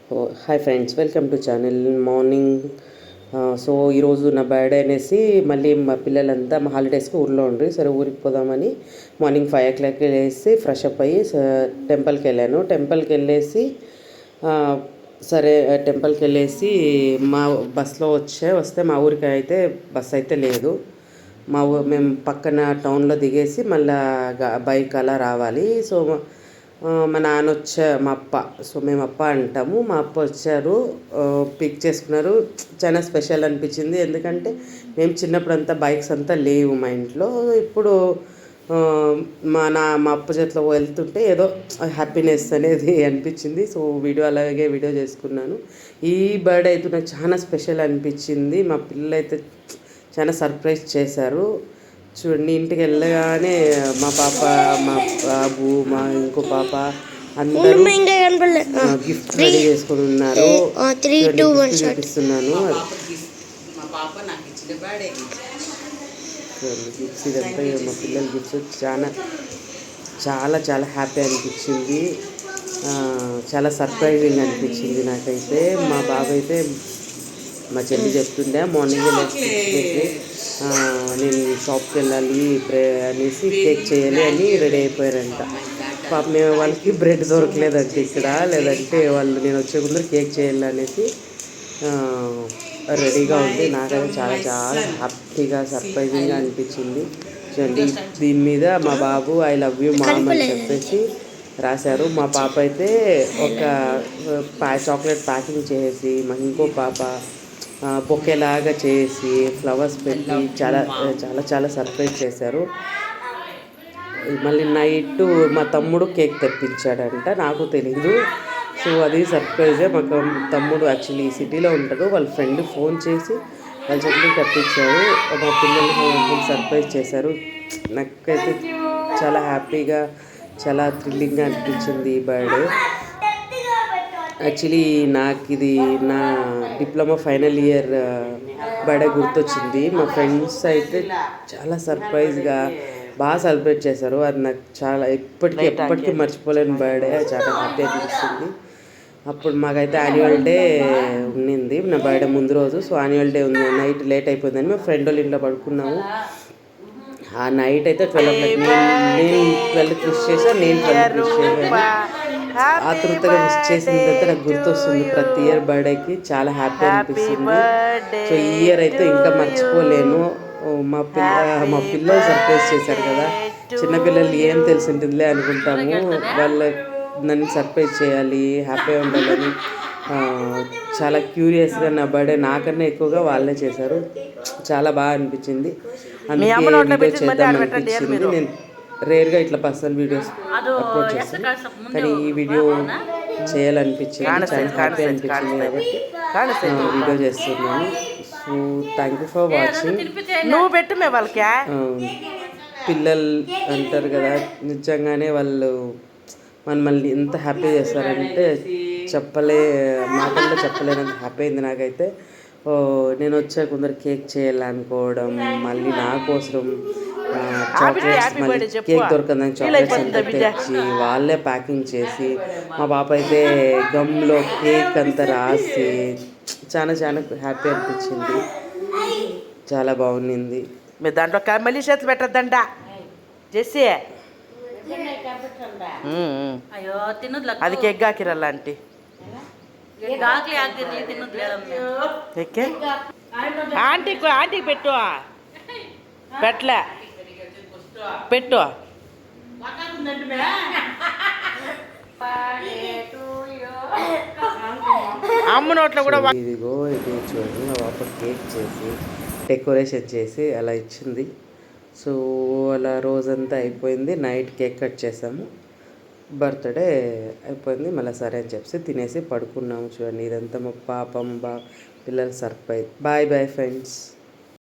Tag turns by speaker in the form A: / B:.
A: Hi friends, welcome to channel. Morning so ఈరోజు నా birthday అనేసి మళ్ళీ మా పిల్లలంతా మా హాలిడేస్కి ఊర్లో ఉండ్రి. సరే ఊరికి పోదామని మార్నింగ్ 5 o'clock లేసి ఫ్రెష్ అప్ అయ్యి టెంపుల్కి వెళ్ళాను. టెంపుల్కి వెళ్ళేసి సరే టెంపుల్కి వెళ్ళేసి మా బస్లో వస్తే మా ఊరికి అయితే బస్ అయితే లేదు. మేము పక్కన టౌన్లో దిగేసి మళ్ళీ బైక్ అలా రావాలి. సో మా నాన్న మా అప్ప, సో మేము అప్ప అంటాము, మా అప్ప వచ్చారు, పిక్ చేసుకున్నారు. చాలా స్పెషల్ అనిపించింది. ఎందుకంటే మేము చిన్నప్పుడు అంతా బైక్స్ అంతా లేవు మా ఇంట్లో. ఇప్పుడు మా అప్ప చేతిలో వెళ్తుంటే ఏదో హ్యాపీనెస్ అనేది అనిపించింది. సో అలాగే వీడియో చేసుకున్నాను. ఈ బర్త్డే అయితే నాకు చాలా స్పెషల్ అనిపించింది. మా పిల్లలు అయితే చాలా సర్ప్రైజ్ చేశారు. చూడండి, ఇంటికి వెళ్ళగానే మా పాప, మా బాబు, మా ఇంకో పాప అందరూ గిఫ్ట్ రెడీ చేసుకుని ఉన్నారు. చూపిస్తున్నాను. గిఫ్ట్స్ ఇదంతా మా పిల్లల గిఫ్ట్స్ చాలా చాలా చాలా హ్యాపీ అనిపించింది. చాలా సర్ప్రైజింగ్ అనిపించింది నాకైతే. మా బాబు అయితే మా చెల్లి చెప్తుండే మార్నింగ్ నేను షాప్కి వెళ్ళాలి అనేసి కేక్ చేయాలి అని రెడీ అయిపోయారంట. పాప మేము వాళ్ళకి బ్రెడ్ దొరకలేదంటే ఇక్కడ, లేదంటే వాళ్ళు నేను వచ్చే ముందు కేక్ చేయాలి అనేసి రెడీగా ఉంది. నాకైతే చాలా చాలా హ్యాపీగా సర్ప్రైజింగ్గా అనిపించింది. చూడండి, దీని మీద మా బాబు ఐ లవ్ యూ మామ్ అని చెప్పేసి రాశారు. మా పాప అయితే ఒక చాక్లెట్ ప్యాకింగ్ చేసి, మా ఇంకో పాప బొకేలాగా చేసి ఫ్లవర్స్ పెట్టి చాలా చాలా చాలా సర్ప్రైజ్ చేశారు. మళ్ళీ నైట్ మా తమ్ముడు కేక్ తెప్పించాడంట, నాకు తెలీదు. సో అది సర్ప్రైజే. మా తమ్ముడు యాక్చువల్లీ సిటీలో ఉంటాడు. వాళ్ళ ఫ్రెండ్ ఫోన్ చేసి వాళ్ళ చెల్లికి తెప్పించారు. మా పిల్లలు సర్ప్రైజ్ చేశారు. నాకైతే చాలా హ్యాపీగా, చాలా థ్రిల్లింగ్గా అనిపించింది ఈ బర్త్డే. యాక్చువల్లీ నాకు ఇది నా డిప్లొమా ఫైనల్ ఇయర్ బర్త్డే గుర్తొచ్చింది. మా ఫ్రెండ్స్ అయితే చాలా సర్ప్రైజ్గా బాగా సెలబ్రేట్ చేశారు. అది నాకు చాలా ఎప్పటికీ మర్చిపోలేని బర్త్డే. చాలా హ్యాపీ అనిపిస్తుంది. అప్పుడు మాకైతే యాన్యువల్ డే ఉండింది నా బర్త్డే ముందు రోజు. సో యాన్యువల్ డే ఉంది, నైట్ లేట్ అయిపోయిందని మేము ఫ్రెండ్ వాళ్ళ ఇంట్లో పడుకున్నాము. ఆ నైట్ అయితే 12 o'clock నేను 12కి విష్ చేశాను, నేను 12కి విష్ చేశాను. ఆతృతగా విష్ చేసిందంటే నాకు గుర్తొస్తుంది. ప్రతి ఇయర్ బర్త్డేకి చాలా హ్యాపీ అనిపిస్తుంది. సో ఈ ఇయర్ అయితే ఇంకా మర్చిపోలేను. మా పిల్లలు సర్ప్రైజ్ చేశారు కదా. చిన్నపిల్లలు ఏం తెలిసి ఉంటుందిలే అనుకుంటాము, వాళ్ళ నన్ను సర్ప్రైజ్ చేయాలి, హ్యాపీగా ఉండాలని చాలా క్యూరియస్గా నా బర్త్డే నాకన్నా ఎక్కువగా వాళ్ళే చేశారు. చాలా బాగా అనిపించింది. అందుకే వీడియో చేద్దాం అనిపించింది. నేను రేర్గా ఇట్లా పర్సనల్ వీడియోస్ అప్లోడ్ చేస్తాను, కానీ ఈ వీడియో చేయాలనిపించింది, చాలా హ్యాపీ అనిపించింది కాబట్టి వీడియో చేస్తున్నాను. So thank you for watching.
B: నువ్వు పెట్టు మే వాళ్ళకి.
A: పిల్లలు అంటారు కదా, నిజంగానే వాళ్ళు మనల్ని ఎంత హ్యాపీ చేస్తారంటే మాటల్లో చెప్పలేనంత హ్యాపీ అయింది నాకైతే. నేను వచ్చే కొందరు కేక్ చేయాలనుకోవడం, మళ్ళీ నా కోసం చాక్లెట్స్, మళ్ళీ కేక్ దొరకదని చాక్లెట్స్ అంతా తెచ్చి వాళ్ళే ప్యాకింగ్ చేసి, మా పాప అయితే గమ్లో కేక్ అంతా రాసి చాలా చాలా హ్యాపీ అనిపించింది. చాలా బాగుంది.
B: మీరు దాంట్లో మళ్ళీ చేతులు పెట్టద్దంట చేసి అది కేక్ గాకిరల్ల ఆంటీ ఆంటీకి పెట్టు, పెట్లే పెట్టు. అమ్మ నోట్లో కూడా
A: ఇదిగో ఇది చూడండి, మా పాప కేక్ చేసి డెకరేషన్ చేసి అలా ఇచ్చింది. సో అలా రోజంతా అయిపోయింది. నైట్ కేక్ కట్ చేసాము, బర్త్డే అయిపోయింది. మళ్ళీ సరే అని చెప్పి తినేసి పడుకున్నాము. చూడండి, ఇదంతా మా పాప, మా పిల్లల సర్ప్రైజ్. Bye bye friends.